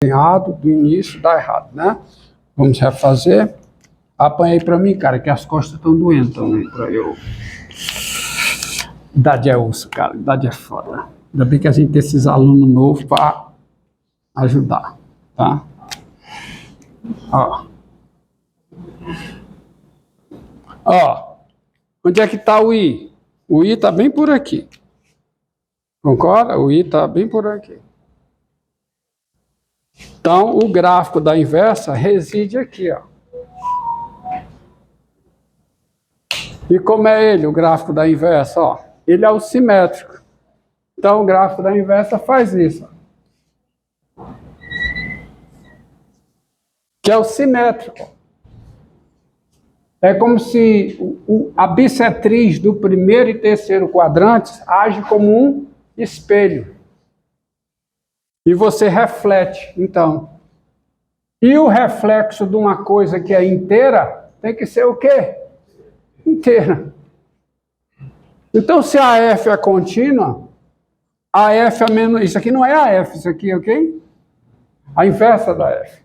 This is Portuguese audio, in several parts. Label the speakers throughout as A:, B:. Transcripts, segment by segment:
A: errado, do início dá errado, né? Vamos refazer. Apanhei pra mim, cara, que as costas estão doendo também, pra eu... Idade é osso, cara, idade é foda. Ainda bem que a gente tem esses alunos novos pra ajudar, tá? Ó. Ó, onde é que tá o I? O I tá bem por aqui. Concorda? O I tá bem por aqui. Então, o gráfico da inversa reside aqui, ó. E como é ele, o gráfico da inversa? Ó, ele é o simétrico. Então, o gráfico da inversa faz isso. Ó, que é o simétrico. É como se a bissetriz do primeiro e terceiro quadrantes age como um espelho. E você reflete, então. E o reflexo de uma coisa que é inteira tem que ser o quê? Inteira. Então, se a F é contínua, a F é menos... Isso aqui não é a F, isso aqui é o quê? A inversa da F.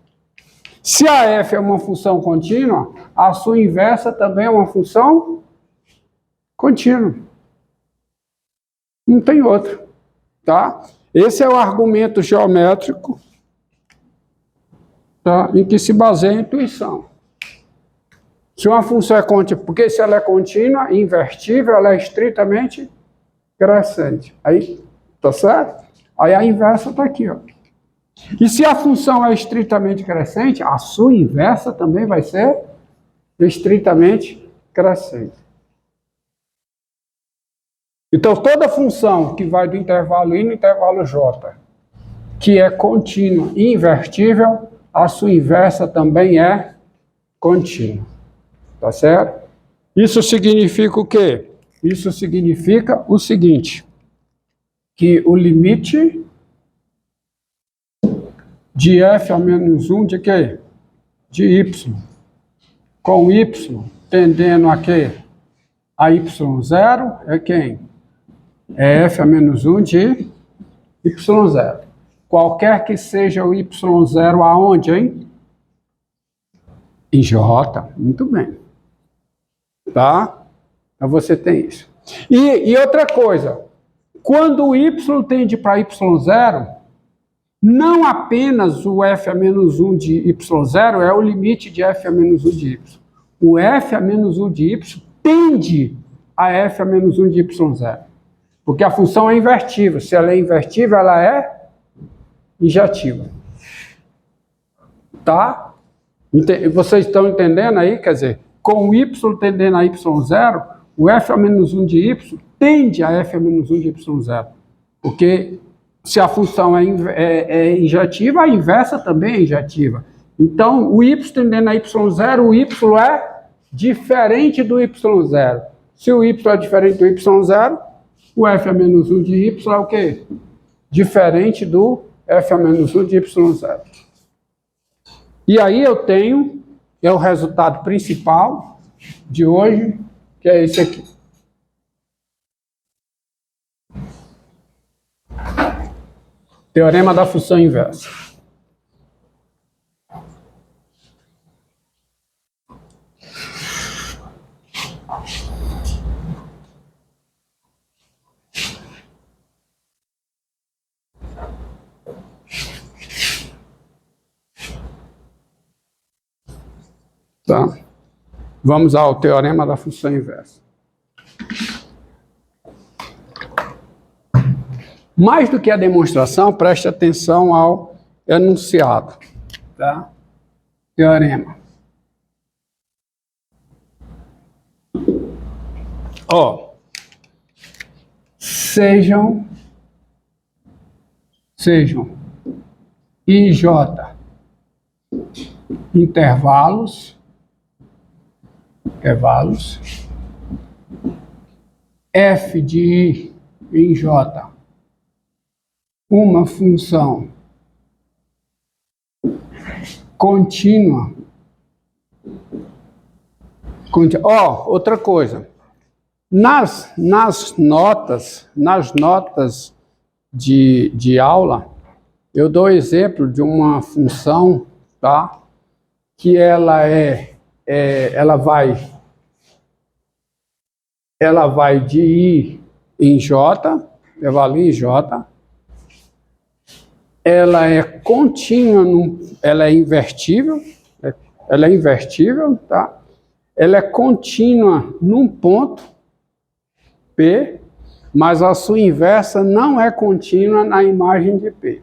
A: Se a F é uma função contínua, a sua inversa também é uma função contínua. Não tem outra, tá? Esse é o argumento geométrico, tá? Em que se baseia a intuição. Se uma função é contínua, porque se ela é contínua, invertível, ela é estritamente crescente. Aí, tá certo? Aí a inversa está aqui, ó. E se a função é estritamente crescente, a sua inversa também vai ser estritamente crescente. Então, toda função que vai do intervalo I no intervalo J, que é contínua e invertível, a sua inversa também é contínua. Tá certo? Isso significa o quê? Isso significa o seguinte, que o limite de f a menos 1 de quê? De y, com y tendendo a quê? A y0 é quem? É f a menos 1 de y0. Qualquer que seja o y0 aonde, hein? Em J. Muito bem. Tá? Então você tem isso. E outra coisa, quando o y tende para y0, não apenas o f a menos 1 de y0 é o limite de f a menos 1 de y. O f a menos 1 de y tende a f a menos 1 de y0. Porque a função é invertível. Se ela é invertível, ela é injetiva. Tá? Vocês estão entendendo aí? Quer dizer, com o y tendendo a y0, o f a menos 1 de y tende a f a menos 1 de y0. Porque se a função é injetiva, a inversa também é injetiva. Então, o y tendendo a y0, o y é diferente do y0. Se o y é diferente do y0, o f a menos 1 de y é o quê? Diferente do f a menos 1 de y0. E aí eu tenho, é o resultado principal de hoje, que é esse aqui. Teorema da função inversa. Tá? Vamos ao teorema da função inversa. Mais do que a demonstração, preste atenção ao enunciado. Tá? Teorema. Ó, sejam I e J intervalos f de I em J uma função contínua. Ó, outra coisa. Nas notas de aula, eu dou exemplo de uma função, tá? Que ela vai de I em J, intervalo I em J. Ela é contínua, ela é invertível, tá? Ela é contínua num ponto P, mas a sua inversa não é contínua na imagem de P.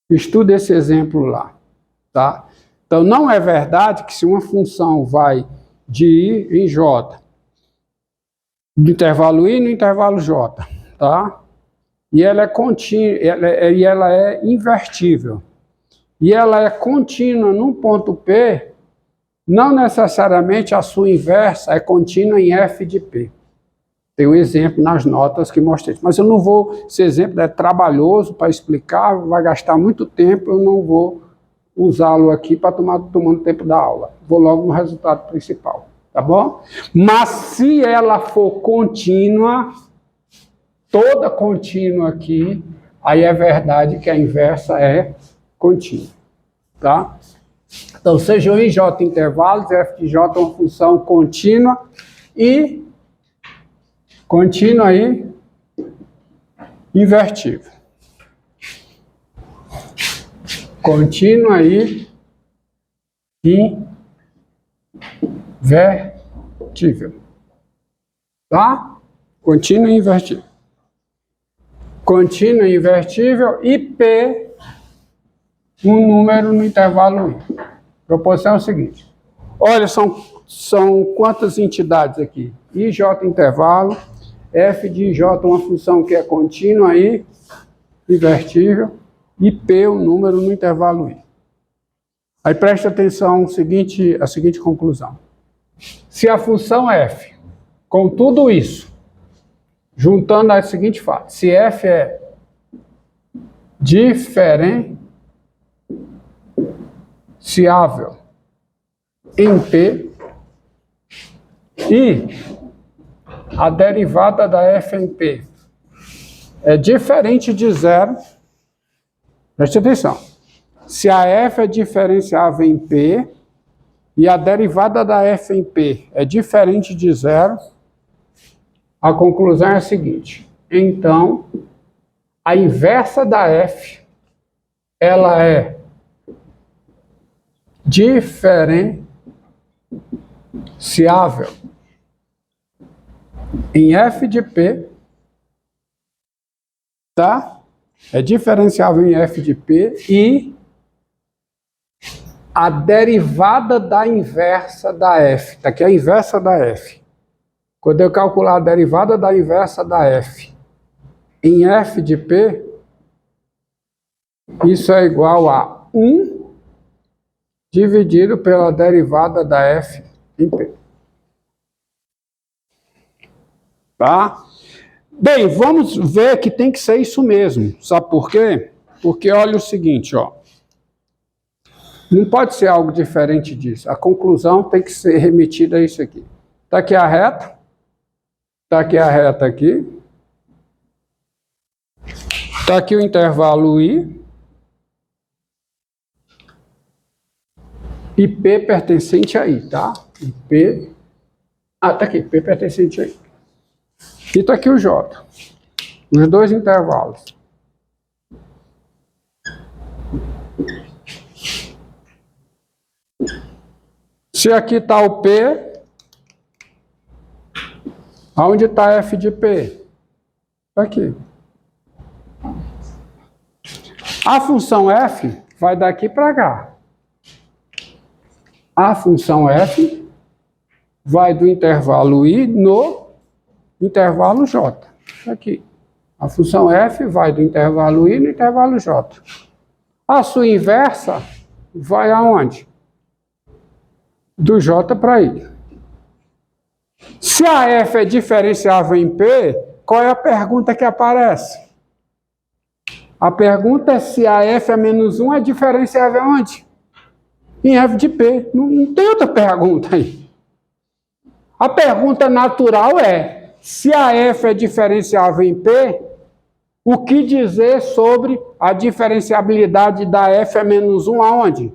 A: Estuda esse exemplo lá, tá? Então, não é verdade que se uma função vai de I em J, do intervalo I no intervalo J, tá? E ela é contínua, e ela é invertível. E ela é contínua num ponto P, não necessariamente a sua inversa é contínua em F de P. Tem um exemplo nas notas que mostrei. Mas eu não vou, esse exemplo é trabalhoso para explicar, vai gastar muito tempo, eu não vou usá-lo aqui para tomando tempo da aula. Vou logo no resultado principal, tá bom? Mas se ela for contínua, toda contínua aqui, aí é verdade que a inversa é contínua, tá? Então, sejam I, J intervalos, F de J é uma função contínua e aí invertível. Contínua aí invertível. Tá? Contínua e invertível. Contínua e invertível e P, um número no intervalo I. A proporção é o seguinte. Olha, são quantas entidades aqui? I, J intervalo, F de J, uma função que é contínua e invertível, e P, um número no intervalo I. Aí preste atenção a seguinte conclusão. Se a função F, com tudo isso, juntando a seguinte fato, se F é diferenciável em P e a derivada da F em P é diferente de zero, preste atenção, se a F é diferenciável em P e a derivada da F em P é diferente de zero, a conclusão é a seguinte, então, a inversa da F, ela é diferenciável em F de P, tá? É diferenciável em F de P e a derivada da inversa da F, tá aqui a inversa da F. Quando eu calcular a derivada da inversa da F em F de P, isso é igual a 1 dividido pela derivada da F em P. Tá? Bem, vamos ver que tem que ser isso mesmo. Sabe por quê? Porque olha o seguinte, ó. Não pode ser algo diferente disso. A conclusão tem que ser remetida a isso aqui. Está aqui a reta. Está aqui a reta aqui. Está aqui o intervalo I. E P pertencente a I, tá? E P... Ah, tá aqui. P pertencente a I. E está aqui o J. Os dois intervalos. Se aqui está o P, aonde está F de P? Aqui. A função F vai daqui para cá. A função F vai do intervalo I no intervalo J. Aqui. A função F vai do intervalo I no intervalo J. A sua inversa vai aonde? Do J para I. Se a F é diferenciável em P, qual é a pergunta que aparece? A pergunta é se a F é menos 1 é diferenciável onde? Em F de P. Não tem outra pergunta aí. A pergunta natural é, se a F é diferenciável em P, o que dizer sobre a diferenciabilidade da f é menos 1 aonde?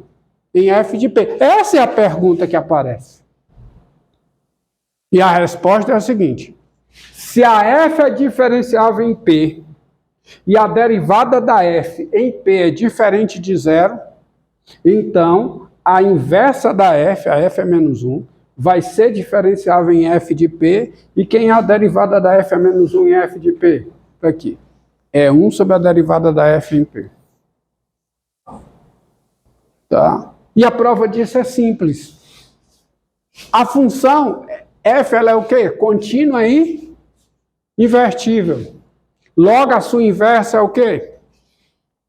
A: Em f de p. Essa é a pergunta que aparece. E a resposta é a seguinte: se a f é diferenciável em p e a derivada da f em p é diferente de zero, então a inversa da f, a f é menos 1, vai ser diferenciável em f de p, e quem é a derivada da f é menos 1 em f de p? Aqui. É 1 sobre a derivada da f em p. Tá? E a prova disso é simples. A função f ela é o quê? Contínua e invertível. Logo, a sua inversa é o quê?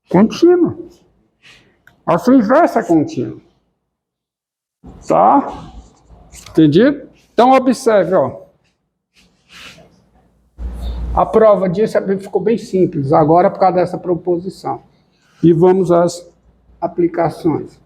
A: Contínua. A sua inversa é contínua. Tá? Entendido? Então, observe, ó. A prova disso ficou bem simples, agora por causa dessa proposição. E vamos às aplicações.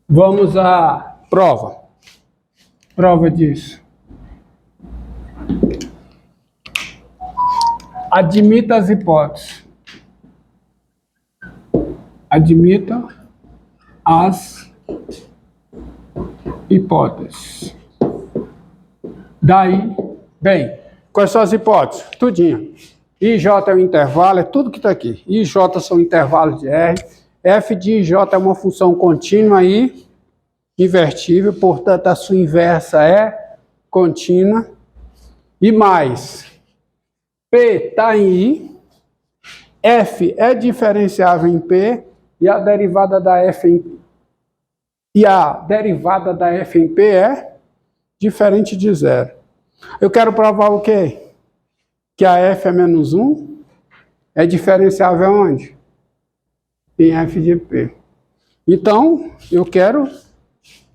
A: Vamos à prova. Prova disso. Admita as hipóteses. Admita as hipóteses. Daí, bem, quais são as hipóteses? Tudinho. IJ é o intervalo, é tudo que está aqui. IJ são intervalos de R. F de IJ é uma função contínua e invertível, portanto a sua inversa é contínua. E mais, P está em I, F é diferenciável em P, e a derivada da F em P é diferente de zero. Eu quero provar o quê? Que a F é menos 1 é diferenciável onde? Em F de P. Então, eu quero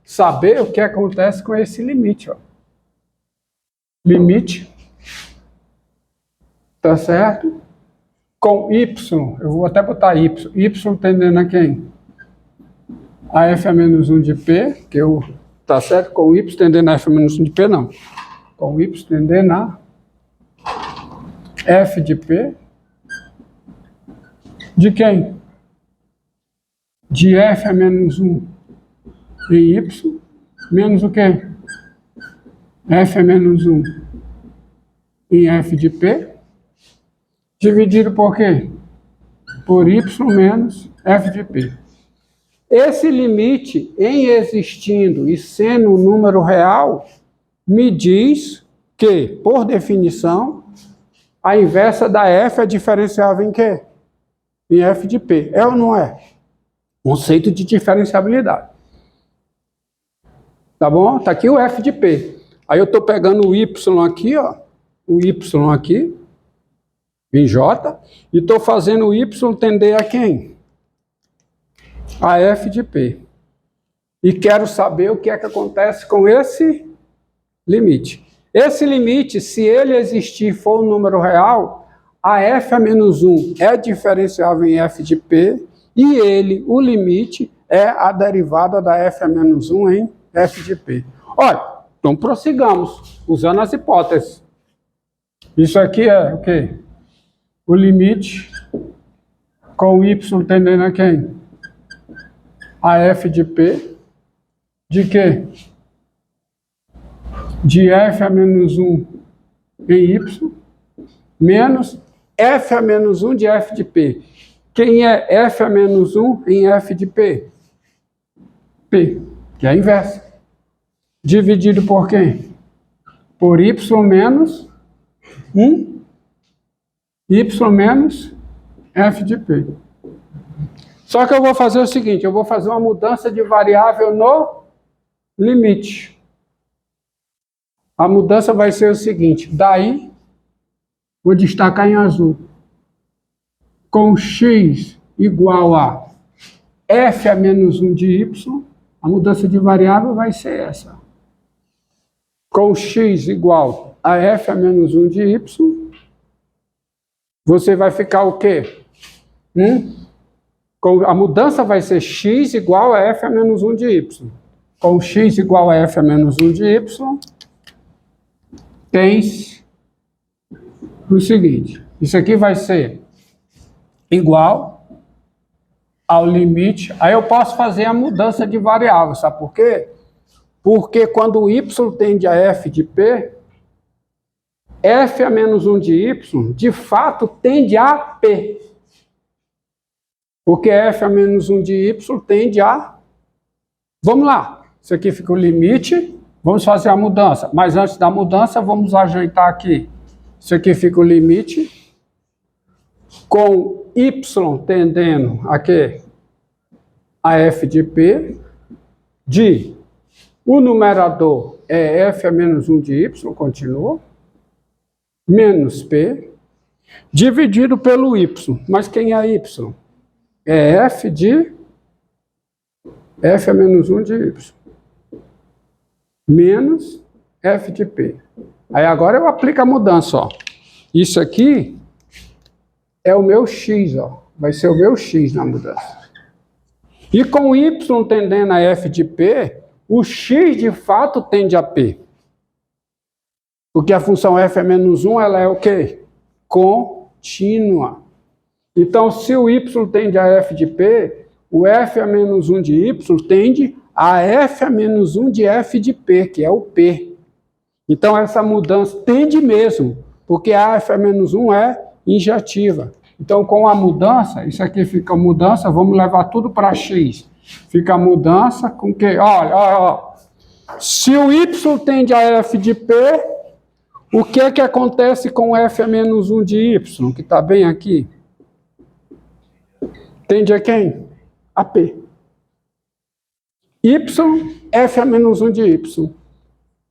A: saber o que acontece com esse limite. Ó. Limite, tá certo? Com Y, eu vou até botar Y. Y tendendo a quem? A F é menos 1 de P, que eu, tá certo? Com Y tendendo a F é menos 1 de P, não. Com Y tendendo a F de P. De quem? De F é menos 1 em Y, menos o quê? F é menos 1 em F de P, dividido por quê? Por Y menos F de P. Esse limite, em existindo e sendo um número real, me diz que, por definição, a inversa da F é diferenciável em quê? Em F de P. É ou não é? Conceito de diferenciabilidade. Tá bom? Tá aqui o F de P. Aí eu estou pegando o Y aqui, ó. O Y aqui, em J, e estou fazendo o Y tender a quem? A F de P. E quero saber o que é que acontece com esse limite. Esse limite, se ele existir e for um número real, a F a menos 1 é diferenciável em F de P, e ele, o limite, é a derivada da F a menos 1 em F de P. Olha, então prossigamos, usando as hipóteses. Isso aqui é o quê? O limite com Y tendendo a quem? A F de P. De quê? De F a menos 1 em Y, menos F a menos 1 de F de P. Quem é F a menos 1 em F de P? P, que é a inversa. Dividido por quem? Por Y menos 1, Y menos F de P. Só que eu vou fazer o seguinte, eu vou fazer uma mudança de variável no limite. A mudança vai ser o seguinte, daí, vou destacar em azul, com x igual a f a menos 1 de y, a mudança de variável vai ser essa. com x igual a f a menos 1 de y, você vai ficar o quê? A mudança vai ser x igual a f a menos 1 de y. Com x igual a f a menos 1 de y, tens o seguinte. Isso aqui vai ser igual ao limite. Aí eu posso fazer a mudança de variável, sabe por quê? Porque quando o y tende a f de p, f a menos 1 de y, de fato, tende a p. Porque f a menos 1 de y tende a... Vamos lá. Isso aqui fica o limite. Vamos fazer a mudança. Mas antes da mudança, vamos ajeitar aqui. Isso aqui fica o limite. Com y tendendo a quê? A f de p. De o numerador é f a menos 1 de y, continua. Menos p. Dividido pelo y. Mas quem é y? É f a menos 1 de y. Menos f de p. Aí agora eu aplico a mudança, ó. Isso aqui é o meu x, ó. Vai ser o meu x na mudança. E com y tendendo a f de p, o x de fato tende a p. Porque a função f a menos 1, ela é o quê? Contínua. Então, se o y tende a f de p, o f a menos 1 de y tende a f a menos 1 de f de p, que é o p. Então, essa mudança tende mesmo, porque a f a menos 1 é injetiva. Então, com a mudança, isso aqui fica mudança, vamos levar tudo para x. Fica a mudança com que, olha. Se o y tende a f de p, o que é que acontece com f a menos 1 de y, que está bem aqui? Tende a quem? A p. Y, f a menos 1 de y.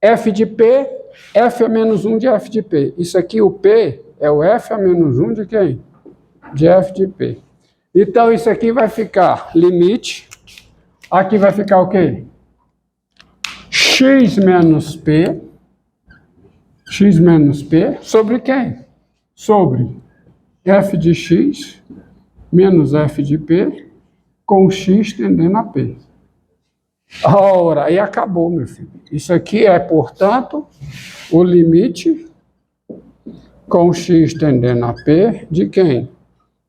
A: F de p, f a menos 1 de f de p. Isso aqui, o p, é o f a menos 1 de quem? De f de p. Então, isso aqui vai ficar limite. Aqui vai ficar o quê? X menos p. X menos p. Sobre quem? Sobre f de x menos f de p com x tendendo a p. Ora, aí acabou, meu filho. Isso aqui é, portanto, o limite com x tendendo a p de quem?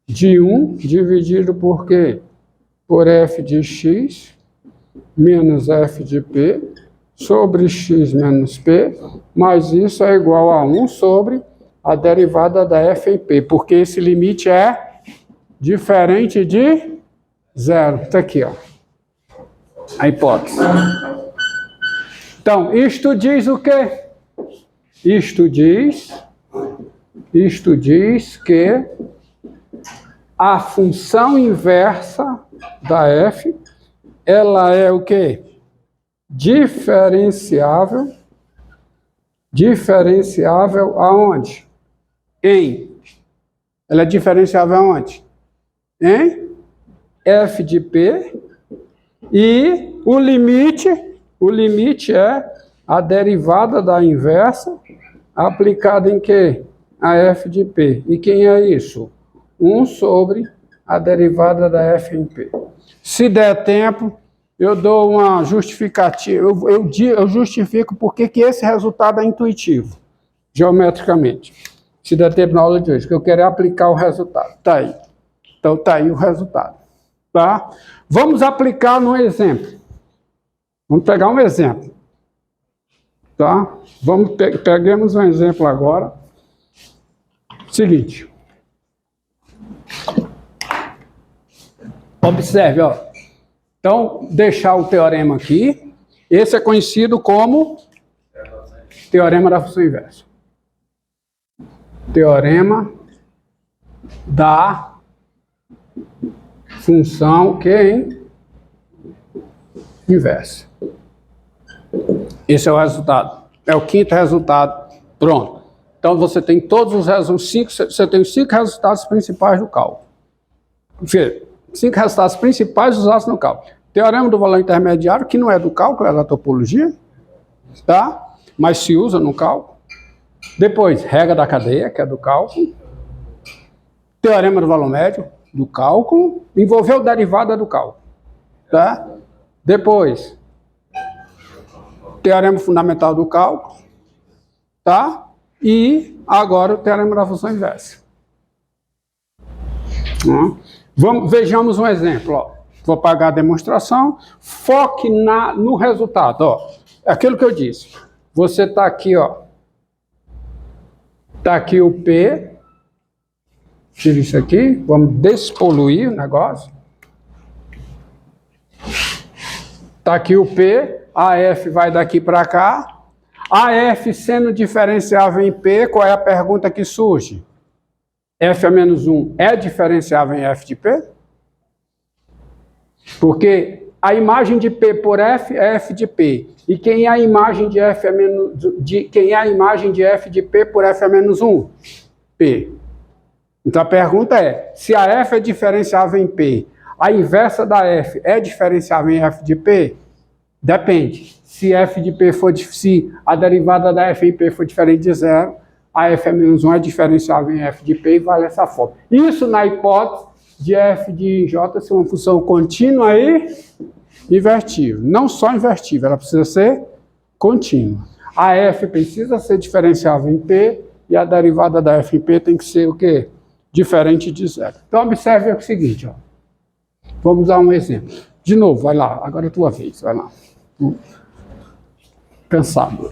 A: De 1 dividido por quê? Por f de x menos f de p sobre x menos p, mas isso é igual a 1 sobre a derivada da f em p, porque esse limite é diferente de zero. Está aqui, ó. A hipótese. Então, isto diz o quê? Isto diz que a função inversa da f, ela é o quê? Diferenciável aonde? Ela é diferenciável aonde? Em f de p, e o limite é a derivada da inversa aplicada em quê? A f de p. E quem é isso? 1 sobre a derivada da f em p. Se der tempo, eu dou uma justificativa, eu justifico porque que esse resultado é intuitivo, geometricamente. Se der tempo na aula de hoje, que eu quero é aplicar o resultado. Tá aí. Então tá aí o resultado. Tá? Vamos aplicar no exemplo. Vamos pegar um exemplo. Tá? Peguemos um exemplo agora. Seguinte. Observe, ó. Então, deixar o teorema aqui. Esse é conhecido como teorema da função inversa. Teorema da função que inversa. Esse é o resultado. É o quinto resultado. Pronto. Então, você tem todos os resultados, você tem os 5 resultados principais do cálculo. 5 resultados principais usados no cálculo. Teorema do valor intermediário, que não é do cálculo, é da topologia. Tá? mas se usa no cálculo. Depois, regra da cadeia, que é do cálculo. Teorema do valor médio, do cálculo. Envolveu derivada do cálculo. Tá? Depois, teorema fundamental do cálculo. Tá? E agora o teorema da função inversa. Vejamos um exemplo. Ó. Vou apagar a demonstração. Foque no resultado. Ó. É aquilo que eu disse. Você está aqui, ó. Está aqui o P. Tira isso aqui. Vamos despoluir o negócio. Está aqui o P. A F vai daqui para cá. A F sendo diferenciável em P, qual é a pergunta que surge? F a menos 1 é diferenciável em F de P? Porque a imagem de P por F é F de P. E quem é a imagem de F a menos quem é a imagem de F de P por F a menos 1? P. Então a pergunta é: se a F é diferenciável em P, a inversa da F é diferenciável em F de P? Depende. Se F de P for, se a derivada da F em P for diferente de zero, a F a menos 1 é diferenciável em F de P e vale essa forma. Isso na hipótese de F de J ser uma função contínua e invertível. Não só invertível, ela precisa ser contínua. A F precisa ser diferenciável em P e a derivada da F em P tem que ser o quê? Diferente de zero. Então observe o seguinte, ó. Vamos dar um exemplo. De novo, vai lá, agora é a tua vez, vai lá. Cansado.